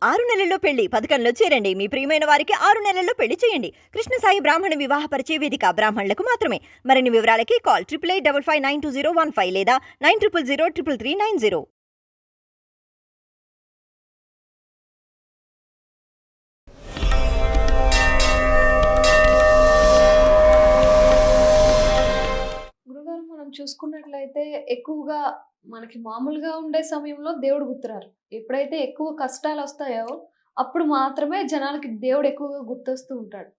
6 నెలల్లో పెళ్లి పథకంలో చేరండి. మీ ప్రియమైన వారికి 6 నెలల్లో పెళ్లి చేయండి. కృష్ణ సాయి బ్రాహ్మణ వివాహ పరిచయ వేదిక బ్రాహ్మణులకు మాత్రమే. మరిన్ని వివరాలకి కాల్ 8855592015 లేదా 9000333990. గురుగారు మనం చూసుకున్నట్లయితే ఎక్కువగా మనకి మామూలుగా ఉండే సమయంలో దేవుడు గుర్తురారు. ఎప్పుడైతే ఎక్కువ కష్టాలు వస్తాయో అప్పుడు మాత్రమే జనాలకి దేవుడు ఎక్కువగా గుర్తొస్తూ ఉంటాడు.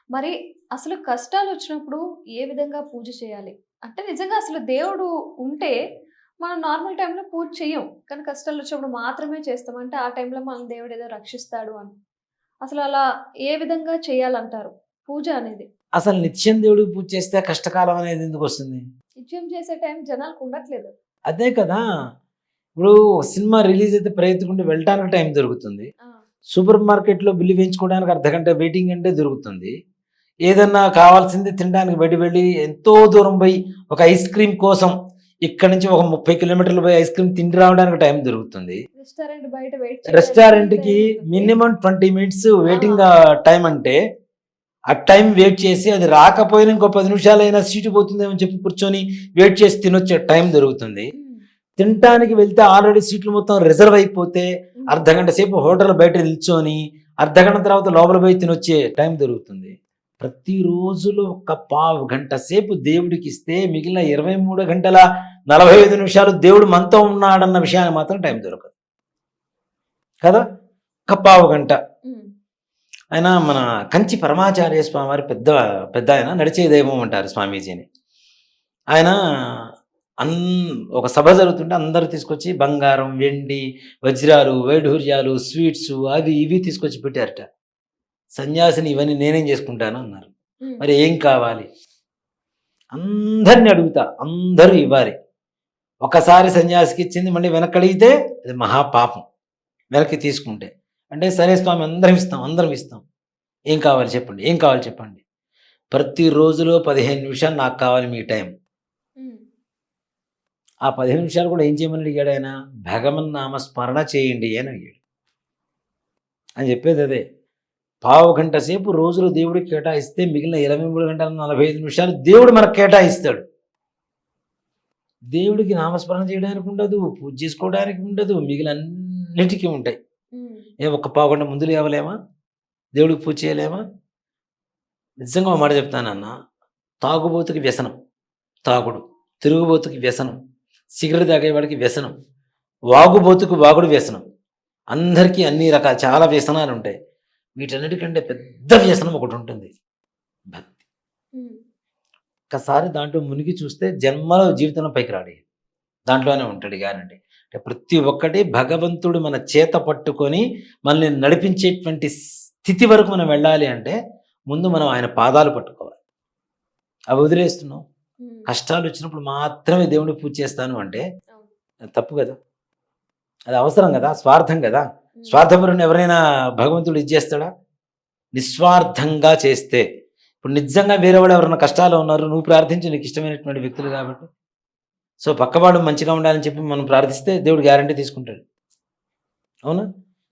మరి అసలు కష్టాలు వచ్చినప్పుడు ఏ విధంగా పూజ చేయాలి? అంటే నిజంగా అసలు దేవుడు ఉంటే మనం నార్మల్ టైంలో పూజ చెయ్యం. కానీ కష్టాలు వచ్చినప్పుడు మాత్రమే చేస్తాం. అంటే ఆ టైంలో మనల్ని దేవుడు ఏదో రక్షిస్తాడు అని. అసలు అలా ఏ విధంగా చేయాలంటారు పూజ అనేది? అసలు నిత్యం దేవుడికి పూజ చేస్తే కష్టకాలం అనేది ఎందుకు వస్తుంది? నిత్యం చేసే టైం జనాలకు ఉండట్లేదు. అదే కదా. ఇప్పుడు సినిమా రిలీజ్ అయితే ప్రయత్నించుకుంటే వెళ్ళటానికి టైం దొరుకుతుంది. ఆ! సూపర్ మార్కెట్లో బిల్లు వేయించుకోవడానికి అర్ధగంట వెయిటింగ్ అంటే దొరుకుతుంది. ఏదన్నా కావాల్సింది తినడానికి బయట వెళ్ళి ఎంతో దూరం పోయి ఒక ఐస్ క్రీమ్ కోసం ఇక్కడి నుంచి ఒక 30 కిలోమీటర్లు పోయి ఐస్ క్రీమ్ తిండి రావడానికి టైం దొరుకుతుంది. రెస్టారెంట్ బయట వెయిట్ రెస్టారెంట్కి మినిమం 20 మినిట్స్ వెయిటింగ్ టైం అంటే ఆ టైం వెయిట్ చేసి అది రాకపోయినా ఇంకో 10 నిమిషాలైనా సీటు పోతుందేమో చెప్పి కూర్చొని వెయిట్ చేసి తినొచ్చే టైం దొరుకుతుంది. తినటానికి వెళ్తే ఆల్రెడీ సీట్లు మొత్తం రిజర్వ్ అయిపోతే అర్ధగంట సేపు హోటల్ బయట నిల్చొని అర్ధగంట తర్వాత లోపల పోయి తినొచ్చే టైం దొరుకుతుంది. ప్రతిరోజులో ఒక పావు గంట సేపు దేవుడికి ఇస్తే మిగిలిన 23 గంటల 45 నిమిషాలు దేవుడు మనతో ఉన్నాడన్న విషయాన్ని మాత్రం టైం దొరకదు కదా. ఒక పావు గంట. ఆయన మన కంచి పరమాచార్య స్వామి వారి పెద్ద ఆయన నడిచే దైవం అంటారు స్వామీజీని. ఆయన ఒక సభ జరుగుతుంటే అందరూ తీసుకొచ్చి బంగారం, వెండి, వజ్రాలు, వైఢూర్యాలు, స్వీట్స్ అవి ఇవి తీసుకొచ్చి పెట్టారట. సన్యాసిని ఇవన్నీ నేనేం చేసుకుంటాను అన్నారు. మరి ఏం కావాలి? అందరిని అడుగుతా, అందరూ ఇవ్వాలి. ఒకసారి సన్యాసికి ఇచ్చింది మళ్ళీ వెనక్కి అడిగితే అది మహాపాపం వెనక్కి తీసుకుంటే. అంటే సరే స్వామి అందరం ఇస్తాం. ఏం కావాలి చెప్పండి, ఏం కావాలి చెప్పండి. ప్రతిరోజులో 15 నిమిషాలు నాకు కావాలి మీ టైం. ఆ 15 నిమిషాలు కూడా ఏం చేయమని అడిగాడు ఆయన? భగవన్నామ స్మరణ చేయండి అని అడిగాడు. అని చెప్పేది అదే. పావు గంట సేపు రోజులు దేవుడికి కేటాయిస్తే మిగిలిన 23 గంటల 45 నిమిషాలు దేవుడు మనకు కేటాయిస్తాడు. దేవుడికి నామస్మరణ చేయడానికి ఉండదు, పూజ చేసుకోవడానికి ఉండదు, మిగిలినన్నిటికీ ఉంటాయి. ఒక పావు గంట ముందు లేవలేమా? దేవుడికి పూజ చేయలేమా? నిజంగా ఒక మాట చెప్తానన్న, తాగుబోతుకి వ్యసనం తాగుడు, తిరుగుబోతుకి వ్యసనం, సిగరెట్ తాగేవాడికి వ్యసనం, వాగుబోతుకు వాగుడు వ్యసనం. అందరికీ అన్ని రకాల చాలా వ్యసనాలు ఉంటాయి. వీటన్నిటికంటే పెద్ద వ్యసనం ఒకటి ఉంటుంది, భక్తి. ఒక్కసారి దాంట్లో మునిగి చూస్తే జన్మలో జీవితంలో పైకి రాడు, దాంట్లోనే ఉంటాడు గ్యారంటీ. అంటే ప్రతి ఒక్కటి భగవంతుడు మన చేత పట్టుకొని మనల్ని నడిపించేటువంటి స్థితి వరకు మనం వెళ్ళాలి అంటే ముందు మనం ఆయన పాదాలు పట్టుకోవాలి. అవి వదిలేస్తున్నాం. కష్టాలు వచ్చినప్పుడు మాత్రమే దేవుడిని పూజ చేస్తాను అంటే తప్పు కదా. అది అవసరం కదా, స్వార్థం కదా. స్వార్థపరుని ఎవరైనా భగవంతుడు ఇచ్చేస్తాడా? నిస్వార్థంగా చేస్తే. ఇప్పుడు నిజంగా వేరేవాడు ఎవరైనా కష్టాలు ఉన్నారు, నువ్వు ప్రార్థించి నీకు ఇష్టమైనటువంటి వ్యక్తులు కాబట్టి, సో పక్కవాడు మంచిగా ఉండాలని చెప్పి మనం ప్రార్థిస్తే దేవుడు గ్యారంటీ తీసుకుంటాడు. అవునా?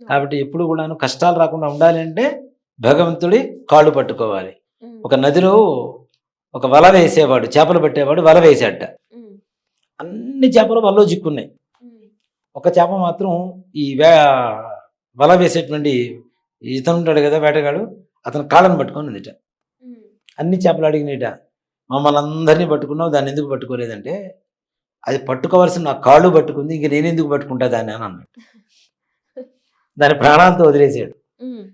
కాబట్టి ఎప్పుడు కూడాను కష్టాలు రాకుండా ఉండాలి అంటే భగవంతుడి కాళ్ళు పట్టుకోవాలి. ఒక నదిలో ఒక వల వేసేవాడు, చేపలు పట్టేవాడు వల వేసాట. అన్ని చేపలు వలలో చిక్కున్నాయి. ఒక చేప మాత్రం ఈ వల వేసేటువంటి ఇతను ఉంటాడు కదా వేటగాడు, అతను కాళ్ళను పట్టుకొని ఉందిట. అన్ని చేపలు అడిగినట, మమ్మల్ని అందరినీ పట్టుకున్నావు, దాన్ని ఎందుకు పట్టుకోలేదంటే అది పట్టుకోవాల్సిన నా కాళ్ళు పట్టుకుంది, ఇంక నేను ఎందుకు పట్టుకుంటా దాన్ని అని అన్నాడు. దాని ప్రాణాలతో వదిలేసాడు.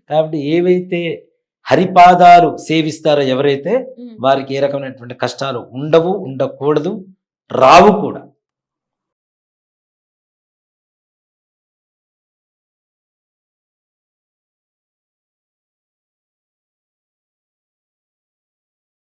కాబట్టి ఏవైతే హరిపాదాలు సేవిస్తారో ఎవరైతే వారికి ఏ రకమైనటువంటి కష్టాలు ఉండవు, ఉండకూడదు, రావు కూడా.